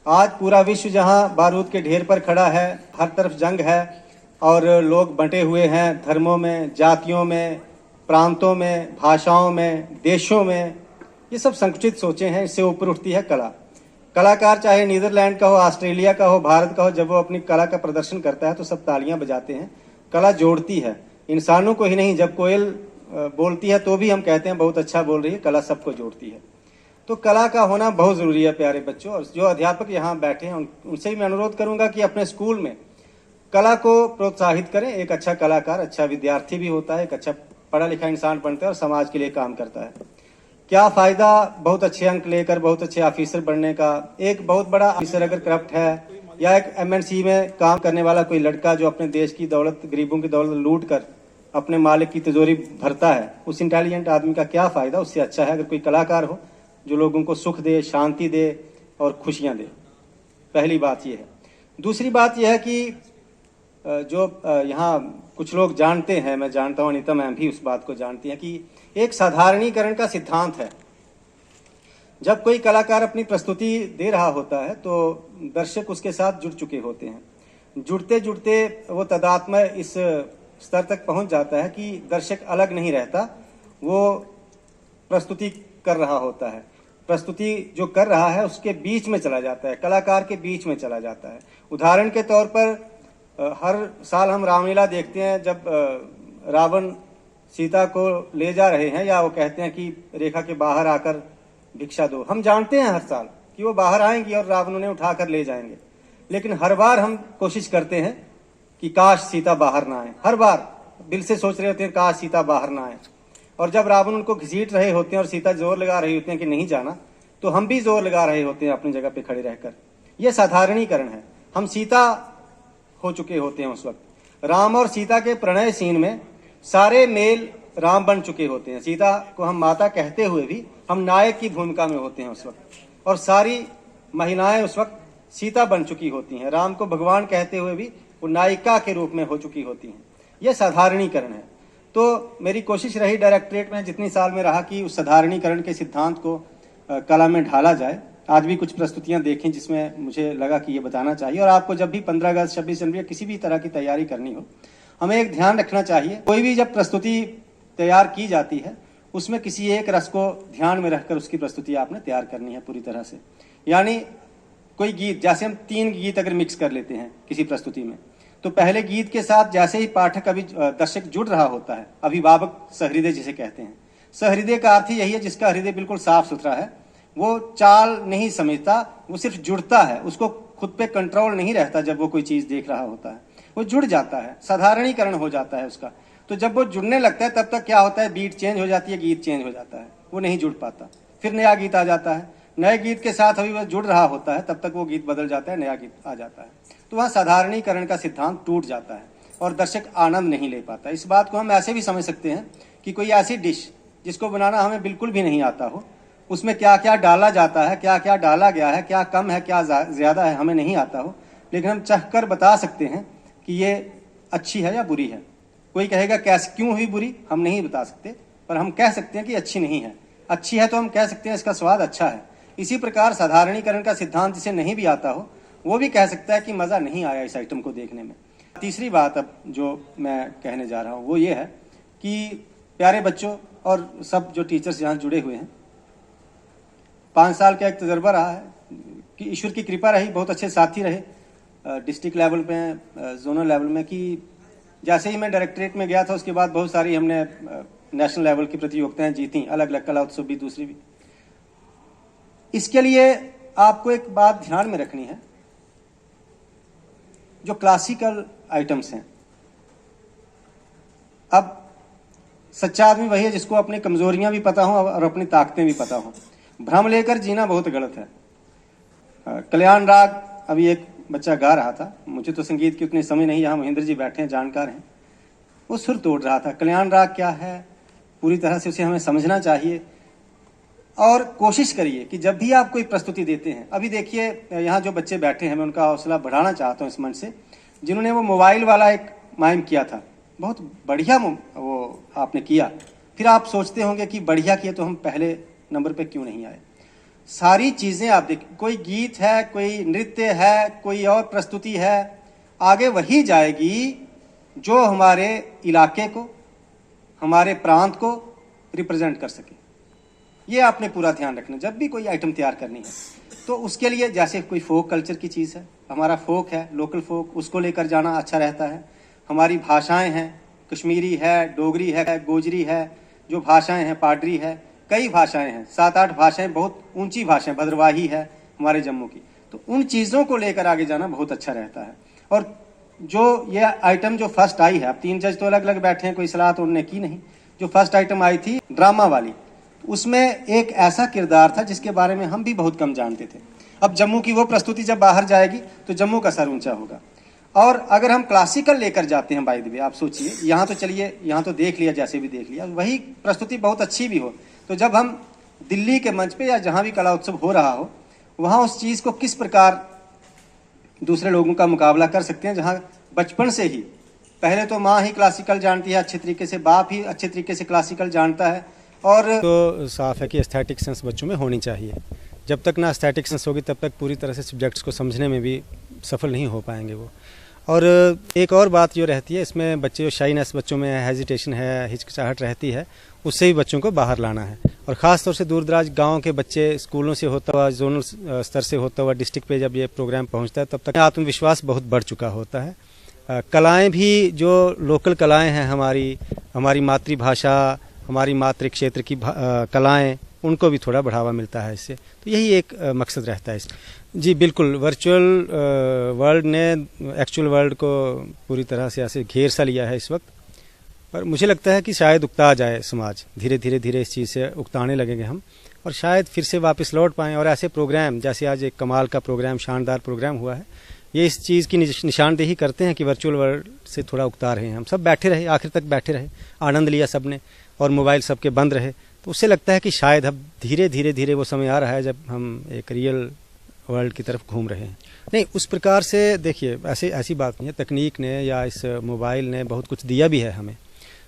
आज पूरा विश्व जहां बारूद के ढेर पर खड़ा है, हर तरफ जंग है और लोग बंटे हुए हैं धर्मों में, जातियों में, प्रांतों में, भाषाओं में, देशों में। ये सब संकुचित सोचें हैं। इससे ऊपर उठती है कला। कलाकार चाहे नीदरलैंड का हो, ऑस्ट्रेलिया का हो, भारत का हो, जब वो अपनी कला का प्रदर्शन करता है तो सब तालियां बजाते हैं। कला जोड़ती है इंसानों को ही नहीं। जब कोयल बोलती है तो भी हम कहते हैं बहुत अच्छा बोल रही है। कला सबको जोड़ती है। तो कला का होना बहुत ज़रूरी है प्यारे बच्चों। और जो अध्यापक यहाँ बैठे हैं उनसे भी मैं अनुरोध करूंगा कि अपने स्कूल में कला को प्रोत्साहित करें। एक अच्छा कलाकार अच्छा विद्यार्थी भी होता है, एक अच्छा पढ़ा लिखा इंसान बनता है और समाज के लिए काम करता है। क्या फ़ायदा बहुत अच्छे अंक लेकर बहुत अच्छे ऑफिसर बनने का। एक बहुत बड़ा ऑफिसर अगर करप्ट है या एक MNC में काम करने वाला कोई लड़का जो अपने देश की दौलत, गरीबों की दौलत लूट कर अपने मालिक की तिजोरी भरता है, उस इंटेलिजेंट आदमी का क्या फ़ायदा। उससे अच्छा है अगर कोई कलाकार हो जो लोगों को सुख दे, शांति दे और खुशियां दे। पहली बात यह है। दूसरी बात यह है कि जो यहाँ कुछ लोग जानते हैं, मैं जानता हूँ, अनीता मैम भी उस बात को जानती हैं कि एक साधारणीकरण का सिद्धांत है। जब कोई कलाकार अपनी प्रस्तुति दे रहा होता है तो दर्शक उसके साथ जुड़ चुके होते हैं। जुड़ते जुड़ते वो तादात्म्य इस स्तर तक पहुंच जाता है कि दर्शक अलग नहीं रहता, वो प्रस्तुति कर रहा होता है। प्रस्तुति जो कर रहा है उसके बीच में चला जाता है, कलाकार के बीच में चला जाता है। उदाहरण के तौर पर हर साल हम रामलीला देखते हैं। जब रावण सीता को ले जा रहे हैं या वो कहते हैं कि रेखा के बाहर आकर भिक्षा दो, हम जानते हैं हर साल कि वो बाहर आएंगी और रावण उन्हें उठाकर ले जाएंगे। लेकिन हर बार हम कोशिश करते हैं कि काश सीता बाहर ना आए। हर बार दिल से सोच रहे होते हैं काश सीता बाहर ना आए। और जब रावण उनको घसीट रहे होते हैं और सीता जोर लगा रही होती हैं कि नहीं जाना, तो हम भी जोर लगा रहे होते हैं अपनी जगह पे खड़े रहकर। यह साधारणीकरण है। हम सीता हो चुके होते हैं उस वक्त। राम और सीता के प्रणय सीन में सारे मेल राम बन चुके होते हैं। सीता को हम माता कहते हुए भी हम नायक की भूमिका में होते हैं उस वक्त। और सारी महिलाएं उस वक्त सीता बन चुकी होती हैं। राम को भगवान कहते हुए भी वो नायिका के रूप में हो चुकी होती हैं। यह साधारणीकरण है। तो मेरी कोशिश रही डायरेक्टरेट में जितनी साल में रहा कि उस साधारणीकरण के सिद्धांत को कला में ढाला जाए। आज भी कुछ प्रस्तुतियां देखी जिसमें मुझे लगा कि ये बताना चाहिए। और आपको जब भी 15 अगस्त, 26 जनवरी या किसी भी तरह की तैयारी करनी हो, हमें एक ध्यान रखना चाहिए। कोई भी जब प्रस्तुति तैयार की जाती है उसमें किसी एक रस को ध्यान में रखकर उसकी प्रस्तुति आपने तैयार करनी है पूरी तरह से। यानी कोई गीत, जैसे हम 3 गीत अगर मिक्स कर लेते हैं किसी प्रस्तुति में, तो पहले गीत के साथ जैसे ही पाठक दर्शक जुड़ रहा होता है, अभिभावक सहृदय जिसे कहते हैं। सहृदय का अर्थ यही है जिसका हृदय बिल्कुल साफ सुथरा है। वो चाल नहीं समझता, वो सिर्फ जुड़ता है। उसको खुद पे कंट्रोल नहीं रहता। जब वो कोई चीज देख रहा होता है वो जुड़ जाता है, साधारणीकरण हो जाता है उसका। तो जब वो जुड़ने लगता है तब तक क्या होता है, बीट चेंज हो जाती है, गीत चेंज हो जाता है, वो नहीं जुड़ पाता। फिर नया गीत आ जाता है, नए गीत के साथ अभी वह जुड़ रहा होता है, तब तक वो गीत बदल जाता है, नया गीत आ जाता है। तो वह साधारणीकरण का सिद्धांत टूट जाता है और दर्शक आनंद नहीं ले पाता। इस बात को हम ऐसे भी समझ सकते हैं कि कोई ऐसी डिश जिसको बनाना हमें बिल्कुल भी नहीं आता हो, उसमें क्या क्या डाला जाता है, क्या क्या डाला गया है, क्या कम है, क्या ज़्यादा है, हमें नहीं आता हो, लेकिन हम चखकर बता सकते हैं कि ये अच्छी है या बुरी है। कोई कहेगा कैसे, क्यों हुई बुरी, हम नहीं बता सकते, पर हम कह सकते हैं कि अच्छी नहीं है। अच्छी है तो हम कह सकते हैं इसका स्वाद अच्छा है। इसी प्रकार साधारणीकरण का सिद्धांत जिसे नहीं भी आता हो वो भी कह सकता है कि मज़ा नहीं आया इस आइटम को देखने में। तीसरी बात अब जो मैं कहने जा रहा हूँ वो ये है कि प्यारे बच्चों और सब जो टीचर्स यहाँ जुड़े हुए हैं, 5 साल का एक तजर्बा रहा है कि ईश्वर की कृपा रही, बहुत अच्छे साथी रहे डिस्ट्रिक्ट लेवल पे, जोनल लेवल में। कि जैसे ही मैं डायरेक्टरेट में गया था उसके बाद बहुत सारी हमने नेशनल लेवल की प्रतियोगिताएं जीती, अलग अलग कला उत्सव भी, दूसरी भी। इसके लिए आपको एक बात ध्यान में रखनी है, जो क्लासिकल आइटम्स हैं। अब सच्चा आदमी वही है जिसको अपनी कमजोरियां भी पता हो और अपनी ताकतें भी पता हो। भ्रम लेकर जीना बहुत गलत है। कल्याण राग अभी एक बच्चा गा रहा था, मुझे तो संगीत की उतनी समझ नहीं, यहाँ महेंद्र जी बैठे हैं, जानकार हैं। वो सुर तोड़ रहा था। कल्याण राग क्या है, पूरी तरह से उसे हमें समझना चाहिए। और कोशिश करिए कि जब भी आप कोई प्रस्तुति देते हैं, अभी देखिए यहाँ जो बच्चे बैठे हैं, मैं उनका हौसला बढ़ाना चाहता हूँ इस मंच से, जिन्होंने वो मोबाइल वाला एक माइम किया था, बहुत बढ़िया वो आपने किया। फिर आप सोचते होंगे कि बढ़िया किया तो हम पहले नंबर पे क्यों नहीं आए। सारी चीज़ें आप देख, कोई गीत है, कोई नृत्य है, कोई और प्रस्तुति है, आगे वही जाएगी जो हमारे इलाके को, हमारे प्रांत को रिप्रेजेंट कर सके। ये आपने पूरा ध्यान रखना जब भी कोई आइटम तैयार करनी है। तो उसके लिए जैसे कोई फोक कल्चर की चीज़ है, हमारा फोक है, लोकल फोक, उसको लेकर जाना अच्छा रहता है। हमारी भाषाएं हैं, कश्मीरी है, डोगरी है, गोजरी है, जो भाषाएं हैं, पाडरी है, कई भाषाएं हैं, 7-8 भाषाएं, बहुत ऊंची भाषाएं, भद्रवाही है हमारे जम्मू की। तो उन चीज़ों को लेकर आगे जाना बहुत अच्छा रहता है। और जो ये आइटम जो फर्स्ट आई है, अब 3 जज तो अलग अलग बैठे हैं, कोई सलाह तो उन्होंने की नहीं। जो फर्स्ट आइटम आई थी ड्रामा वाली, उसमें एक ऐसा किरदार था जिसके बारे में हम भी बहुत कम जानते थे। अब जम्मू की वो प्रस्तुति जब बाहर जाएगी तो जम्मू का सर ऊंचा होगा। और अगर हम क्लासिकल लेकर जाते हैं, बाय द वे आप सोचिए, यहाँ तो चलिए, यहाँ तो देख लिया, जैसे भी देख लिया, वही प्रस्तुति बहुत अच्छी भी हो, तो जब हम दिल्ली के मंच पे या जहाँ भी कला उत्सव हो रहा हो, वहाँ उस चीज़ को किस प्रकार दूसरे लोगों का मुकाबला कर सकते हैं, जहाँ बचपन से ही, पहले तो माँ ही क्लासिकल जानती है अच्छे तरीके से, बाप ही अच्छे तरीके से क्लासिकल जानता है। और तो साफ है कि एस्थेटिक सेंस बच्चों में होनी चाहिए। जब तक ना एस्थेटिक सेंस होगी तब तक पूरी तरह से सब्जेक्ट्स को समझने में भी सफल नहीं हो पाएंगे वो। और एक और बात जो रहती है इसमें, बच्चे जो शाइनेस बच्चों में हेजिटेशन है, हिचकिचाहट रहती है, उससे भी बच्चों को बाहर लाना है। और ख़ास तौर से दूर दराज गाँव के बच्चे, स्कूलों से होता हुआ, जोनल स्तर से होता हुआ डिस्ट्रिक्ट पे जब ये प्रोग्राम पहुँचता है, तब तक आत्मविश्वास बहुत बढ़ चुका होता है। कलाएँ भी जो लोकल कलाएँ हैं, हमारी मातृभाषा, हमारी मातृ क्षेत्र की कलाएँ, उनको भी थोड़ा बढ़ावा मिलता है इससे। तो यही एक मकसद रहता है इसका। जी बिल्कुल, वर्चुअल वर्ल्ड ने एक्चुअल वर्ल्ड को पूरी तरह से ऐसे घेर सा लिया है इस वक्त। पर मुझे लगता है कि शायद उकता जाए समाज, धीरे धीरे इस चीज़ से उकताने लगेंगे हम, और शायद फिर से वापस लौट पाएँ। और ऐसे प्रोग्राम जैसे आज एक कमाल का प्रोग्राम, शानदार प्रोग्राम हुआ है, ये इस चीज़ की निशानदेही करते हैं कि वर्चुअल वर्ल्ड से थोड़ा उकता रहे हैं हम। सब बैठे रहे, आखिर तक बैठे रहे, आनंद लिया सबने, और मोबाइल सबके बंद रहे। तो उससे लगता है कि शायद अब धीरे धीरे वो समय आ रहा है जब हम एक रियल वर्ल्ड की तरफ घूम रहे हैं। नहीं, उस प्रकार से देखिए, ऐसी बात नहीं है। तकनीक ने या इस मोबाइल ने बहुत कुछ दिया भी है हमें,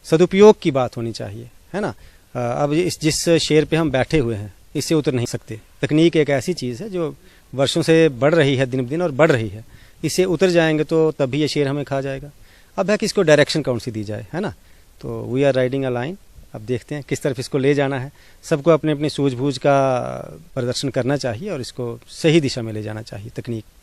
सदुपयोग की बात होनी चाहिए, है ना। अब जिस शेर पे हम बैठे हुए हैं, इससे उतर नहीं सकते। तकनीक एक ऐसी चीज़ है जो वर्षों से बढ़ रही है, दिन ब दिन, और बढ़ रही है। इससे उतर जाएंगे तो तभी ये शेर हमें खा जाएगा। अब है कि इसको डायरेक्शन कौन सी दी जाए, है ना। तो we are riding a line. अब देखते हैं किस तरफ इसको ले जाना है। सबको अपने अपनी सूझबूझ का प्रदर्शन करना चाहिए और इसको सही दिशा में ले जाना चाहिए।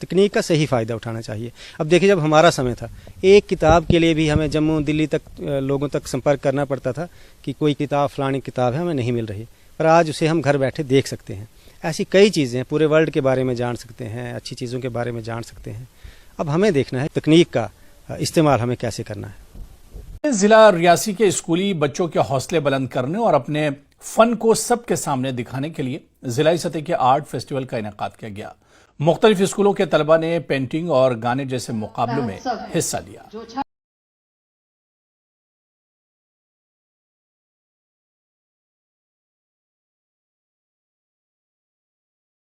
तकनीक का सही फ़ायदा उठाना चाहिए। अब देखिए, जब हमारा समय था, एक किताब के लिए भी हमें जम्मू दिल्ली तक लोगों तक संपर्क करना पड़ता था कि कोई किताब, फलानी किताब है, हमें नहीं मिल रही, पर आज उसे हम घर बैठे देख सकते हैं। ऐसी कई चीज़ें हैं, पूरे वर्ल्ड के बारे में जान सकते हैं, अच्छी चीज़ों के बारे में जान सकते हैं। अब हमें देखना है तकनीक का इस्तेमाल हमें कैसे करना है। जिला रियासी के स्कूली बच्चों के हौसले बुलंद करने और अपने फन को सबके सामने दिखाने के लिए जिलाई सतह के आर्ट फेस्टिवल का इनेकाद किया गया। मुख्तलिफ स्कूलों के तलबा ने पेंटिंग और गाने जैसे मुकाबलों में हिस्सा लिया।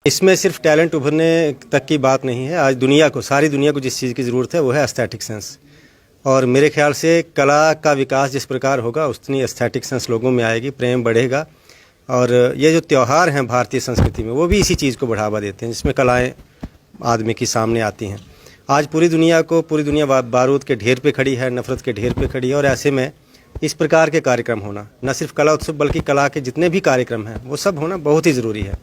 इसमें सिर्फ टैलेंट उभरने तक की बात नहीं है। आज दुनिया को, सारी दुनिया को जिस चीज़ की ज़रूरत है वो है एस्थेटिक सेंस। और मेरे ख्याल से कला का विकास जिस प्रकार होगा, उतनी एस्थेटिक सेंस लोगों में आएगी, प्रेम बढ़ेगा। और ये जो त्यौहार हैं भारतीय संस्कृति में, वो भी इसी चीज़ को बढ़ावा देते हैं, जिसमें कलाएं आदमी की सामने आती हैं। आज पूरी दुनिया बारूद के ढेर पे खड़ी है, नफ़रत के ढेर पे खड़ी है। और ऐसे में इस प्रकार के कार्यक्रम होना, न सिर्फ कला उत्सव बल्कि कला के जितने भी कार्यक्रम हैं, वो सब होना बहुत ही ज़रूरी है।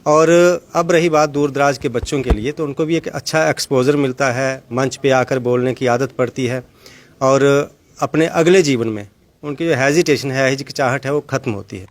और अब रही बात दूर दराज के बच्चों के लिए, तो उनको भी एक अच्छा एक्सपोजर मिलता है, मंच पे आकर बोलने की आदत पड़ती है, और अपने अगले जीवन में उनकी जो हेजिटेशन है, हिचकिचाहट है, वो ख़त्म होती है।